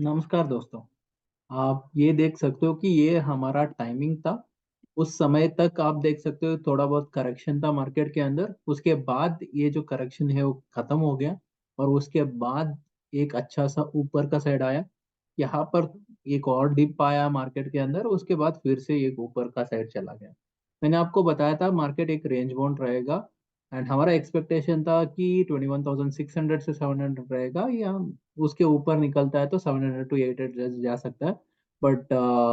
नमस्कार दोस्तों। आप ये देख सकते हो कि ये हमारा टाइमिंग था। उस समय तक आप देख सकते हो थोड़ा बहुत करेक्शन था मार्केट के अंदर। उसके बाद ये जो करेक्शन है वो खत्म हो गया और उसके बाद एक अच्छा सा ऊपर का साइड आया। यहाँ पर एक और डिप आया मार्केट के अंदर, उसके बाद फिर से एक ऊपर का साइड चला गया। मैंने आपको बताया था मार्केट एक रेंज बाउंड रहेगा एंड हमारा एक्सपेक्टेशन था कि 21,600 से 700 रहेगा, या उसके ऊपर निकलता है तो 700 to 800 जा सकता है। बट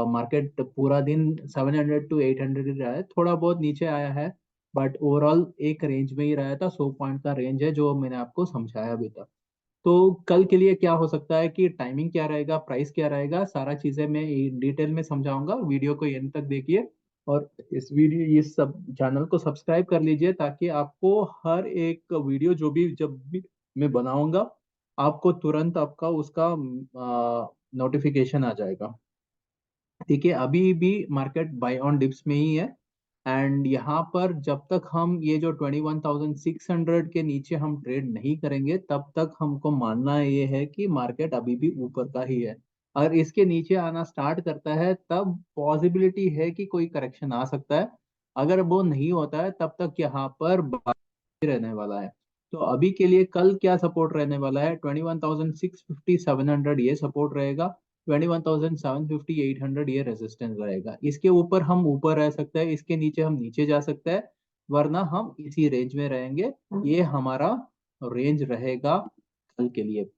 मार्केट पूरा दिन 700 to 800 ही रहा है, थोड़ा बहुत नीचे आया है। बट ओवरऑल एक रेंज में ही रहा था, 100 पॉइंट का रेंज है जो मैंने आपको समझाया अभी तक। तो कल के लिए क्या हो सकता है कि टाइमिंग क्या रहेगा, प्राइस क्या रहेगा, सारा चीजें मैं डिटेल में समझाऊंगा। वीडियो को एंड तक देखिए और इस सब चैनल को सब्सक्राइब कर लीजिए ताकि आपको हर एक वीडियो जब भी मैं बनाऊंगा आपको तुरंत आपका उसका नोटिफिकेशन आ जाएगा। ठीक है, अभी भी मार्केट बाय ऑन डिप्स में ही है। एंड यहाँ पर जब तक हम ये जो 21,600 के नीचे हम ट्रेड नहीं करेंगे तब तक हमको मानना ये है कि मार्केट अभी भी ऊपर का ही है। अगर इसके नीचे आना स्टार्ट करता है तब पॉसिबिलिटी है कि कोई करेक्शन आ सकता है। अगर वो नहीं होता है तब तक यहाँ पर रहने वाला है। तो अभी के लिए कल क्या सपोर्ट रहने वाला है, 21,650 700 ये सपोर्ट रहेगा। 21,750 800 ये रेजिस्टेंस रहेगा। इसके ऊपर हम ऊपर रह सकते हैं, इसके नीचे हम नीचे जा सकते हैं, वरना हम इसी रेंज में रहेंगे। ये हमारा रेंज रहेगा कल के लिए।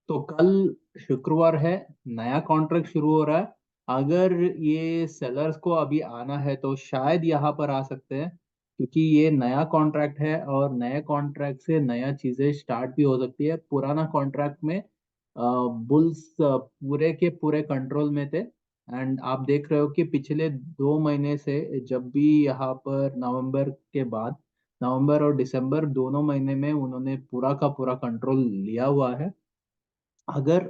तो कल शुक्रवार है, नया कॉन्ट्रैक्ट शुरू हो रहा है। अगर ये सेलर्स को अभी आना है तो शायद यहाँ पर आ सकते हैं, क्योंकि ये नया कॉन्ट्रैक्ट है और नए कॉन्ट्रैक्ट से नया चीजें स्टार्ट भी हो सकती है। पुराना कॉन्ट्रैक्ट में बुल्स पूरे के पूरे कंट्रोल में थे। एंड आप देख रहे हो कि पिछले 2 महीने से जब भी यहाँ पर नवंबर के बाद, नवंबर और दिसंबर दोनों महीने में उन्होंने पूरा का पूरा कंट्रोल लिया हुआ है। अगर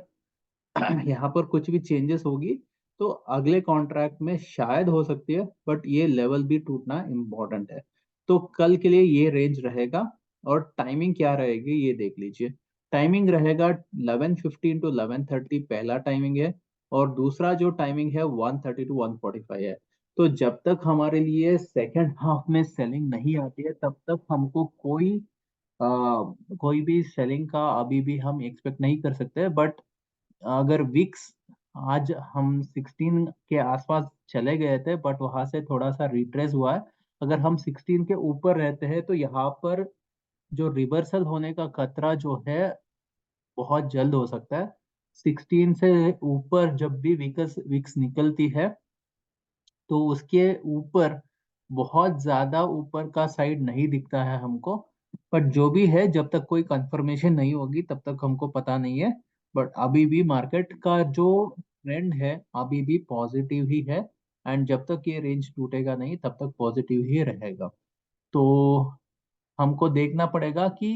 यहाँ पर कुछ भी चेंजेस होगी तो अगले कॉन्ट्रैक्ट में शायद हो सकती है, बट ये लेवल भी टूटना इम्पोर्टेंट है। तो कल के लिए ये रेंज रहेगा। और टाइमिंग क्या रहेगी ये देख लीजिए। टाइमिंग रहेगा 11:15 to 11:30 पहला टाइमिंग है, और दूसरा जो टाइमिंग है 1:30 to 1:45 है। तो जब तक हमारे लिए सेकेंड हाफ में सेलिंग नहीं आती है तब तक हमको आ, कोई भी सेलिंग का अभी भी हम एक्सपेक्ट नहीं कर सकते। बट अगर विक्स आज हम 16 के आसपास चले गए थे, बट वहां से थोड़ा सा रिट्रेस हुआ है। अगर हम 16 के ऊपर रहते हैं तो यहाँ पर जो रिवर्सल होने का खतरा जो है बहुत जल्द हो सकता है। 16 से ऊपर जब भी विक्स विक्स निकलती है तो उसके ऊपर बहुत ज्यादा ऊपर का साइड नहीं दिखता है हमको। बट जो भी है, जब तक कोई कंफर्मेशन नहीं होगी तब तक हमको पता नहीं है। बट अभी भी मार्केट का जो ट्रेंड है अभी भी पॉजिटिव ही है। एंड जब तक ये रेंज टूटेगा नहीं तब तक पॉजिटिव ही रहेगा। तो हमको देखना पड़ेगा कि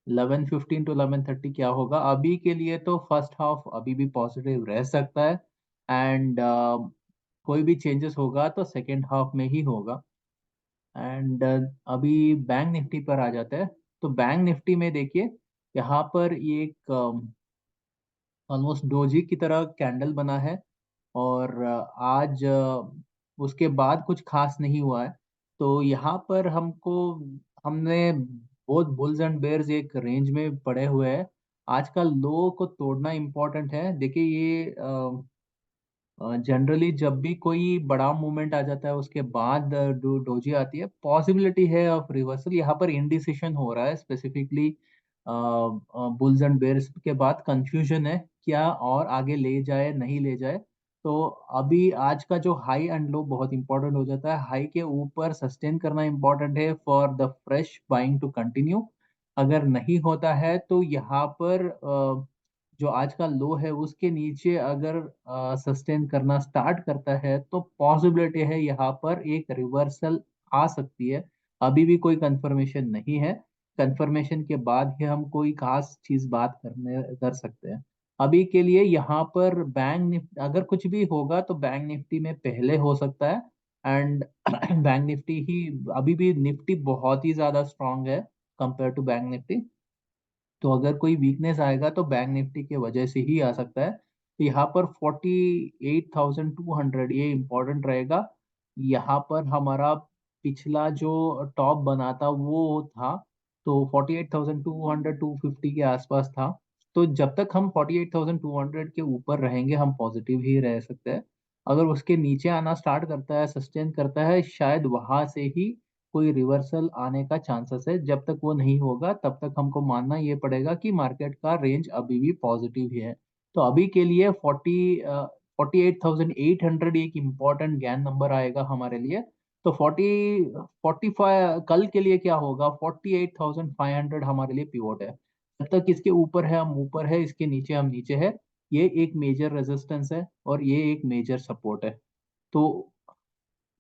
11:15 to 11:30 क्या होगा। अभी के लिए तो फर्स्ट हाफ अभी भी पॉजिटिव रह सकता है। एंड कोई भी चेंजेस होगा तो सेकेंड हाफ में ही होगा। एंड अभी बैंक निफ्टी पर आ जाता है। तो बैंक निफ्टी में देखिए, यहाँ पर ये एक ऑलमोस्ट डोजी की तरह कैंडल बना है। और आज उसके बाद कुछ खास नहीं हुआ है। तो यहाँ पर हमने बहुत बुल्स एंड बेयर्स एक रेंज में पड़े हुए हैं। आज का लो को तोड़ना इम्पोर्टेंट है। देखिए ये जनरली जब भी कोई बड़ा मूवमेंट आ जाता है उसके बाद डोजी आती है, पॉसिबिलिटी है ऑफ रिवर्सल। यहाँ पर इंडिसिशन हो रहा है स्पेसिफिकली बुल्स एंड बेयर्स के बाद कंफ्यूजन है क्या और आगे ले जाए नहीं ले जाए। तो अभी आज का जो हाई एंड लो बहुत इंपॉर्टेंट हो जाता है। हाई के ऊपर सस्टेन करना इंपॉर्टेंट है for the fresh buying to continue. अगर नहीं होता है तो यहाँ पर जो आज का लो है उसके नीचे अगर सस्टेन करना स्टार्ट करता है तो पॉसिबिलिटी है यहाँ पर एक रिवर्सल आ सकती है। अभी भी कोई कंफर्मेशन नहीं है। कंफर्मेशन के बाद ही हम कोई खास चीज बात कर सकते हैं। अभी के लिए यहाँ पर बैंक निफ्टी अगर कुछ भी होगा तो बैंक निफ्टी में पहले हो सकता है। एंड बैंक निफ्टी ही अभी भी निफ्टी बहुत ही ज्यादा स्ट्रांग है कंपेयर टू बैंक निफ्टी। तो अगर कोई वीकनेस आएगा तो बैंक निफ्टी के वजह से ही आ सकता है। तो यहाँ पर 48,200 ये इम्पोर्टेंट रहेगा। यहाँ पर हमारा पिछला जो टॉप बना था वो था, तो 48,200 250 के आसपास था। तो जब तक हम 48,200 के ऊपर रहेंगे हम पॉजिटिव ही रह सकते हैं। अगर उसके नीचे आना स्टार्ट करता है, सस्टेन करता है, शायद वहां से ही कोई रिवर्सल आने का चांसेस है। जब तक वो नहीं होगा तब तक हमको मानना ये पड़ेगा कि मार्केट का रेंज अभी भी पॉजिटिव ही है। तो अभी के लिए 48,800 एक इम्पॉर्टेंट गैन नंबर आएगा हमारे लिए। तो 45 कल के लिए क्या होगा, 48,500 हमारे लिए पिवोट है। जब तक इसके ऊपर है हम ऊपर है, इसके नीचे हम नीचे है। ये एक मेजर रेजिस्टेंस है और ये एक मेजर सपोर्ट है। तो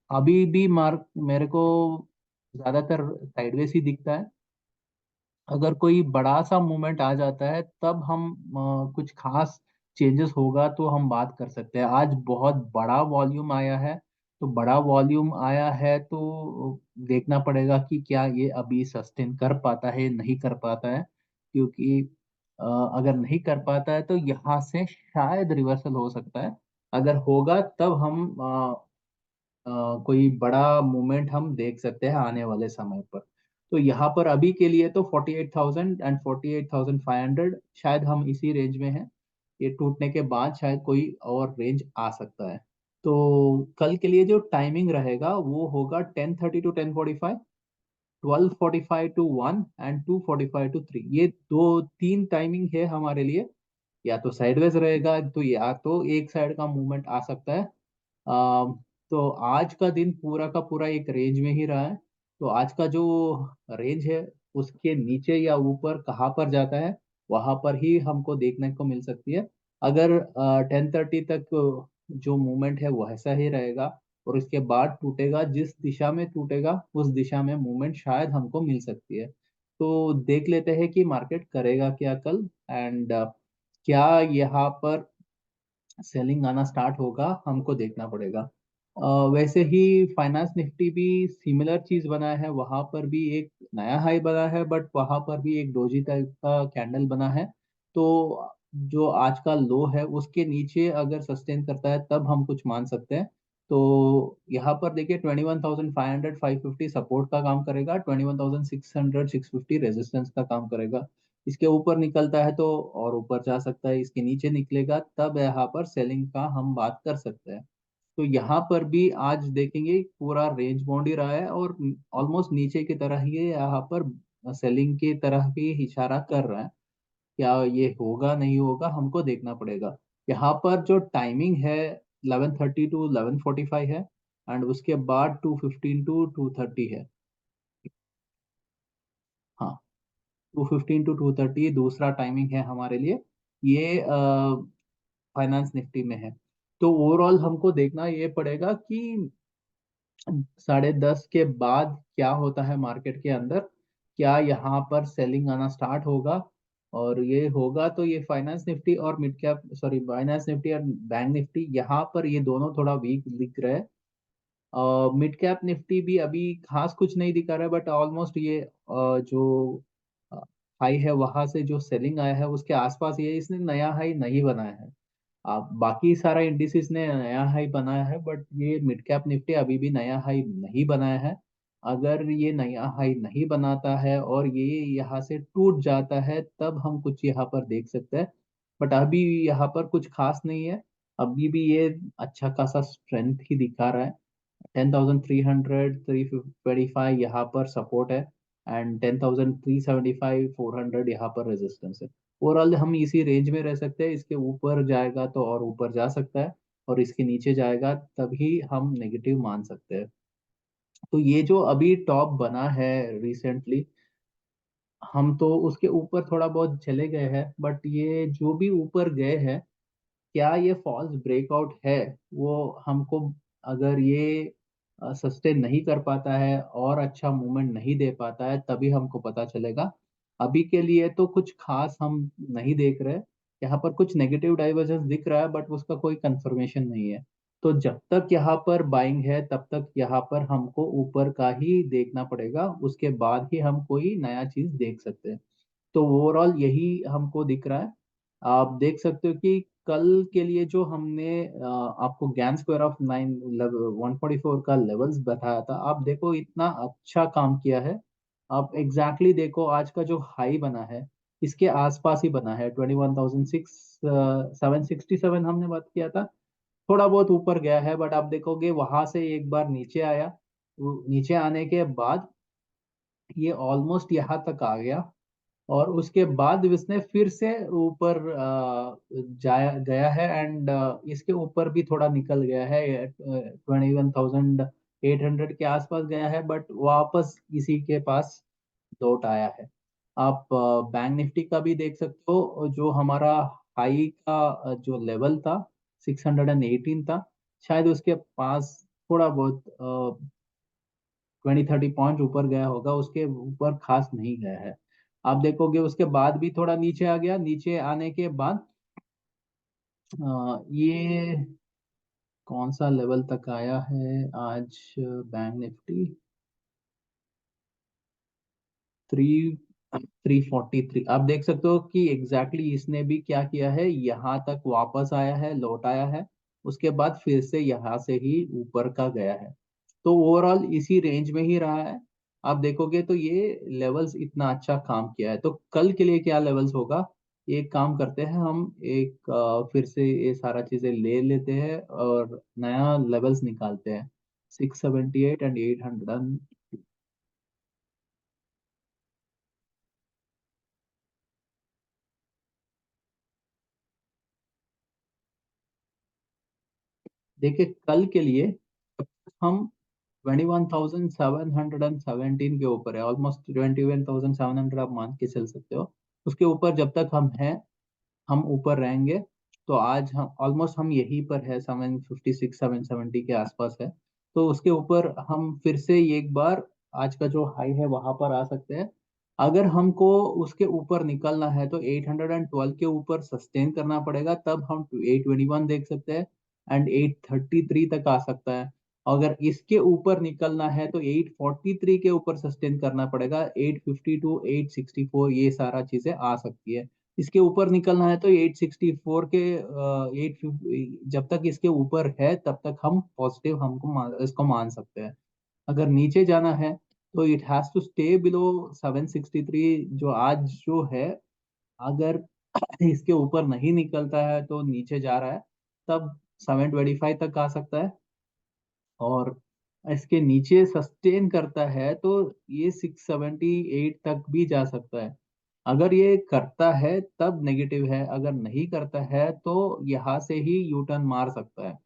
अभी भी मार्क मेरे को ज्यादातर साइडवेज ही दिखता है। अगर कोई बड़ा सा मूवमेंट आ जाता है तब हम कुछ खास चेंजेस होगा तो हम बात कर सकते हैं। आज बहुत बड़ा वॉल्यूम आया है, तो बड़ा वॉल्यूम आया है तो देखना पड़ेगा कि क्या ये अभी सस्टेन कर पाता है नहीं कर पाता है। क्योंकि अ, अगर नहीं कर पाता है तो यहाँ से शायद रिवर्सल हो सकता है। अगर होगा तब हम कोई बड़ा मूवमेंट हम देख सकते हैं आने वाले समय पर। तो यहाँ पर अभी के लिए तो 48,000 एंड 48,500 शायद हम इसी रेंज में हैं। ये टूटने के बाद शायद कोई और रेंज आ सकता है। तो कल के लिए जो टाइमिंग रहेगा वो होगा 10:30 टू 10:45, 12:45 टू 1 एंड 2:45 टू 3। ये दो तीन टाइमिंग है हमारे लिए। या तो साइडवेज रहेगा, तो या तो एक साइड का मूवमेंट आ सकता है। तो आज का दिन पूरा का पूरा एक रेंज में ही रहा है। तो आज का जो रेंज है उसके नीचे या ऊपर कहाँ पर जाता है वहां पर ही हमको देखने को मिल सकती है। अगर 10:30 तक जो मूवमेंट है वो ऐसा ही रहेगा और उसके बाद टूटेगा, जिस दिशा में टूटेगा उस दिशा में मूवमेंट शायद हमको मिल सकती है। तो देख लेते हैं कि मार्केट करेगा क्या कल, एंड क्या यहाँ पर सेलिंग आना स्टार्ट होगा हमको देखना पड़ेगा। वैसे ही फाइनेंस निफ्टी भी सिमिलर चीज बना है, वहां पर भी एक नया हाई बना है बट वहां पर भी एक डोजी टाइप का कैंडल बना है। तो जो आज का लो है उसके नीचे अगर सस्टेन करता है तब हम कुछ मान सकते हैं। तो यहाँ पर देखिए 21,500 550 सपोर्ट का काम करेगा, 21,600 650 रेजिस्टेंस का काम करेगा। इसके ऊपर निकलता है तो और ऊपर जा सकता है, इसके नीचे निकलेगा तब यहाँ पर सेलिंग का हम बात कर सकते हैं। तो यहाँ पर भी आज देखेंगे पूरा रेंज बाउंड ही रहा है और ऑलमोस्ट नीचे की तरह ही ये यहाँ पर सेलिंग की तरह भी इशारा कर रहा है। क्या ये होगा नहीं होगा हमको देखना पड़ेगा। यहाँ पर जो टाइमिंग है 11:30 टू 11:45 है, एंड उसके बाद 2:15 टू 2:30 है। हाँ, 2:15 टू 2:30 दूसरा टाइमिंग है हमारे लिए। ये फाइनेंस निफ्टी में है। तो ओवरऑल हमको देखना ये पड़ेगा कि 10:30 के बाद क्या होता है मार्केट के अंदर। क्या यहाँ पर सेलिंग आना स्टार्ट होगा, और ये होगा तो ये फाइनेंस निफ्टी और mid cap sorry finance Nifty और बैंक निफ्टी यहाँ पर ये दोनों थोड़ा वीक दिख रहे हैं। मिड कैप निफ्टी भी अभी खास कुछ नहीं दिखा रहा है, बट ऑलमोस्ट ये जो हाई है वहां से जो सेलिंग आया है उसके आसपास ये इसने नया हाई नहीं बनाया है। आप बाकी सारा इंडिसेस ने नया हाई बनाया है बट ये मिड कैप निफ्टी अभी भी नया हाई नहीं बनाया है। अगर ये नया हाई नहीं बनाता है और ये यहाँ से टूट जाता है तब हम कुछ यहाँ पर देख सकते हैं। बट अभी यहाँ पर कुछ खास नहीं है। अभी भी ये अच्छा खासा स्ट्रेंथ ही दिखा रहा है। 10,300 325 यहाँ पर सपोर्ट है, एंड 10,375 400 यहाँ पर रेजिस्टेंस है। ओवरऑल हम इसी रेंज में रह सकते हैं। इसके ऊपर जाएगा तो और ऊपर जा सकता है, और इसके नीचे जाएगा तभी हम नेगेटिव मान सकते हैं। तो ये जो अभी टॉप बना है रिसेंटली, हम तो उसके ऊपर थोड़ा बहुत चले गए हैं, बट ये जो भी ऊपर गए हैं क्या ये फॉल्स ब्रेकआउट है, वो हमको अगर ये सस्टेन नहीं कर पाता है और अच्छा मूवमेंट नहीं दे पाता है तभी हमको पता चलेगा। अभी के लिए तो कुछ खास हम नहीं देख रहे। यहाँ पर कुछ नेगेटिव डाइवर्जेंस दिख रहा है बट उसका कोई कंफर्मेशन नहीं है। तो जब तक यहाँ पर बाइंग है तब तक यहाँ पर हमको ऊपर का ही देखना पड़ेगा, उसके बाद ही हम कोई नया चीज देख सकते हैं। तो ओवरऑल यही हमको दिख रहा है। आप देख सकते हो कि कल के लिए जो हमने आपको गैन स्क्वायर ऑफ 144 का लेवल्स बताया था, आप देखो इतना अच्छा काम किया है। आप एग्जैक्टली देखो आज का जो हाई बना है इसके आसपास ही बना है, 21,767 हमने बात किया था। थोड़ा बहुत ऊपर गया है, बट आप देखोगे वहां से एक बार नीचे आया। नीचे आने के बाद ये ऑलमोस्ट यहाँ तक आ गया, और उसके बाद इसने फिर से ऊपर जाया गया है, एंड इसके ऊपर भी थोड़ा निकल गया है, 21,800 के आसपास गया है, बट वापस इसी के पास लौट आया है। आप बैंक निफ्टी का भी देख सकते हो, जो हमारा हाई का जो लेवल था 618 था, शायद उसके पास थोड़ा बहुत 20-30 पॉइंट ऊपर गया होगा, उसके ऊपर खास नहीं गया है। आप देखोगे उसके बाद भी थोड़ा नीचे आ गया, नीचे आने के बाद ये कौन सा लेवल तक आया है आज बैंक निफ्टी, 343। आप देख सकते हो कि एग्जैक्टली exactly इसने भी क्या किया है, यहाँ तक वापस आया है, लौट आया है, उसके बाद फिर से यहाँ से ही ऊपर का गया है। तो ओवरऑल इसी रेंज में ही रहा है। आप देखोगे तो ये लेवल्स इतना अच्छा काम किया है, तो कल के लिए क्या लेवल्स होगा, एक काम करते हैं हम, एक फिर से ये सारा चीजें ले लेते हैं और नया लेवल्स निकालते हैं, 678 एंड 800। देखिए कल के लिए हम 21,717 के ऊपर है, ऑलमोस्ट 21,700 आप मान के चल सकते हो। उसके ऊपर जब तक हम हैं, हम ऊपर रहेंगे। तो आज हम ऑलमोस्ट हम यहीं पर है, 756 770 के आसपास है। तो उसके ऊपर हम फिर से एक बार आज का जो हाई है वहां पर आ सकते हैं। अगर हमको उसके ऊपर निकलना है तो 812 के ऊपर सस्टेन करना पड़ेगा, तब हम 821 देख सकते हैं, एंड 833 तक आ सकता है। अगर इसके ऊपर निकलना है तो 843 के ऊपर सस्टेन करना पड़ेगा, 852 864 ये सारा चीजें आ सकती है। इसके ऊपर निकलना है तो 864 के 850, जब तक इसके ऊपर है तब तक हम पॉजिटिव इसको मान सकते हैं। अगर नीचे जाना है तो it has to stay below 763, जो आज जो है। अगर इसके ऊपर नहीं निकलता है तो नीचे जा रहा है, तब 725 तक आ सकता है। और इसके नीचे सस्टेन करता है तो ये 678 तक भी जा सकता है। अगर ये करता है तब नेगेटिव है, अगर नहीं करता है तो यहाँ से ही यू टर्न मार सकता है।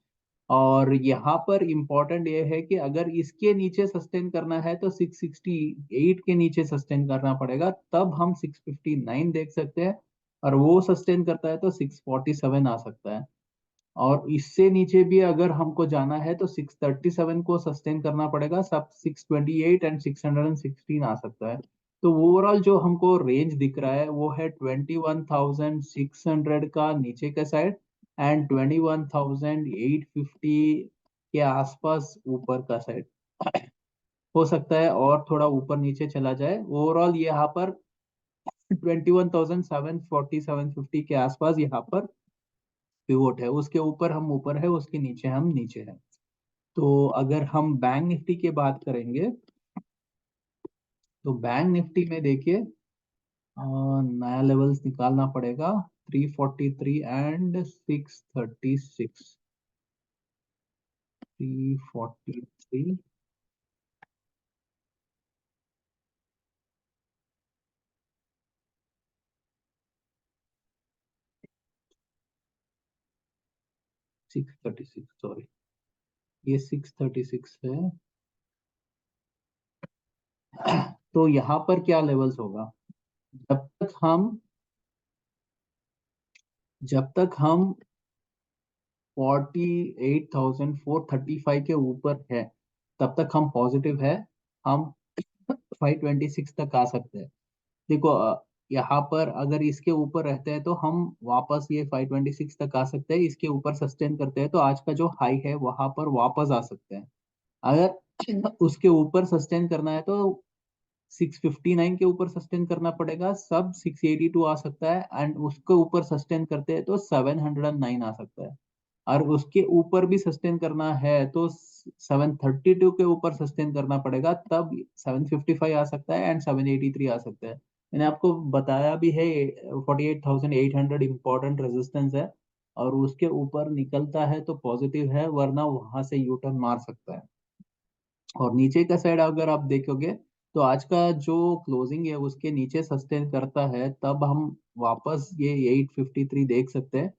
और यहाँ पर इम्पोर्टेंट ये है कि अगर इसके नीचे सस्टेन करना है तो 668 के नीचे सस्टेन करना पड़ेगा, तब हम 659 देख सकते हैं। और वो सस्टेन करता है तो 647 आ सकता है। और इससे नीचे भी अगर हमको जाना है तो 637 को सस्टेन करना पड़ेगा, सब 628 एंड 616 आ सकता है। तो ओवरऑल जो हमको रेंज दिख रहा है वो है 21,600 का नीचे का साइड, एंड 21,850 के आसपास ऊपर का साइड। हो सकता है और थोड़ा ऊपर नीचे चला जाए, ओवरऑल यहाँ पर 21,740 750 के आसपास यहाँ पर पिवोट है। उसके ऊपर हम ऊपर है, उसके नीचे हम नीचे है। तो अगर हम बैंक निफ्टी की बात करेंगे, तो बैंक निफ्टी में देखिए नया लेवल्स निकालना पड़ेगा, 343 एंड 636। 343 636, सॉरी, ये 636 है। तो यहाँ पर क्या लेवल्स होगा, जब तक हम जब तक हम 48,435 के ऊपर है तब तक हम पॉजिटिव है। हम 526 तक आ सकते हैं। देखो यहाँ पर अगर इसके ऊपर रहते हैं तो हम वापस ये 526 तक आ सकते हैं, इसके ऊपर सस्टेन करते हैं तो आज का जो हाई है वहां पर वापस आ सकते हैं। अगर उसके ऊपर सस्टेन करना है तो 659 के ऊपर सस्टेन करना पड़ेगा, सब 682 आ सकता है, एंड उसके ऊपर सस्टेन करते हैं तो 709 आ सकता है। और उसके ऊपर भी सस्टेन करना है तो 732 के ऊपर सस्टेन करना पड़ेगा, तब 755 आ सकता है एंड 783 आ सकता है। मैंने आपको बताया भी है 48,800 इंपॉर्टेंट रेजिस्टेंस है, और उसके ऊपर निकलता है तो पॉजिटिव है, वरना वहां से यू टर्न मार सकता है। और नीचे का साइड अगर आप देखोगे तो आज का जो क्लोजिंग है उसके नीचे सस्टेन करता है, तब हम वापस ये 853 देख सकते हैं।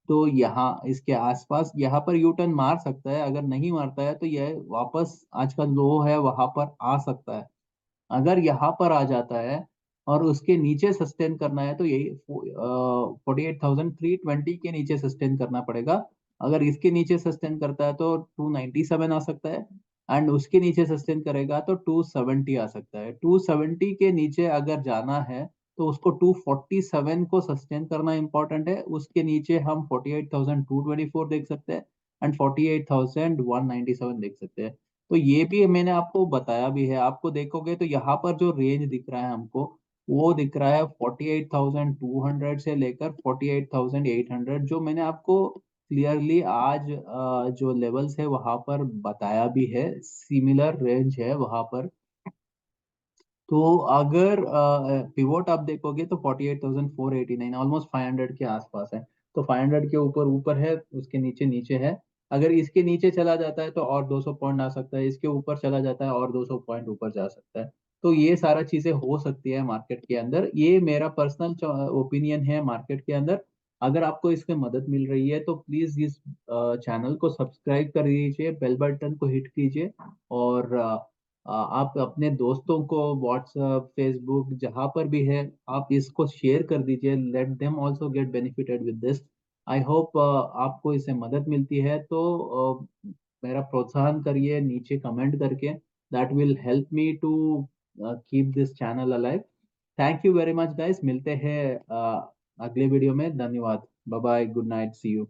तो यहाँ इसके आसपास यहाँ पर यू टर्न मार सकता है, अगर नहीं मारता है तो यह वापस आज का लो है वहां पर आ सकता है। अगर यहाँ पर आ जाता है और उसके नीचे सस्टेन करना है तो यही 48,320 के नीचे सस्टेन करना पड़ेगा। अगर इसके नीचे सस्टेन करता है तो 297 आ सकता है, एंड उसके नीचे सस्टेन करेगा तो 270 आ सकता है। 270 के नीचे अगर जाना है तो उसको 247 को सस्टेन करना इंपॉर्टेंट है, उसके नीचे हम 48,224 देख सकते हैं एंड 48,197 देख सकते हैं। तो ये भी मैंने आपको बताया भी है, आपको देखोगे तो यहाँ पर जो रेंज दिख रहा है हमको, वो दिख रहा है 48,200 से लेकर 48,800, जो मैंने आपको क्लियरली आज जो लेवल्स है वहां पर बताया भी है, सिमिलर रेंज है वहां पर। तो अगर पिवोट आप देखोगे तो 48,489 ऑलमोस्ट 500 के आसपास है। तो 500 के ऊपर ऊपर है, उसके नीचे नीचे है। अगर इसके नीचे चला जाता है तो और 200 पॉइंट आ सकता है, इसके ऊपर चला जाता है और 200 पॉइंट ऊपर जा सकता है। तो ये सारा चीजें हो सकती है मार्केट के अंदर, ये मेरा पर्सनल ओपिनियन है मार्केट के अंदर। अगर आपको इसमें मदद मिल रही है तो प्लीज इस चैनल को सब्सक्राइब कर दीजिए, बेल बटन को हिट कीजिए, और आप अपने दोस्तों को व्हाट्सएप फेसबुक जहाँ पर भी है आप इसको शेयर कर दीजिए, let them also get benefited with this. I hope आपको इससे मदद मिलती है तो मेरा प्रोत्साहन करिए नीचे कमेंट करके, that will help me to keep this channel alive. Thank you very much guys, मिलते हैं अगले वीडियो में। धन्यवाद, bye bye, good night, see you.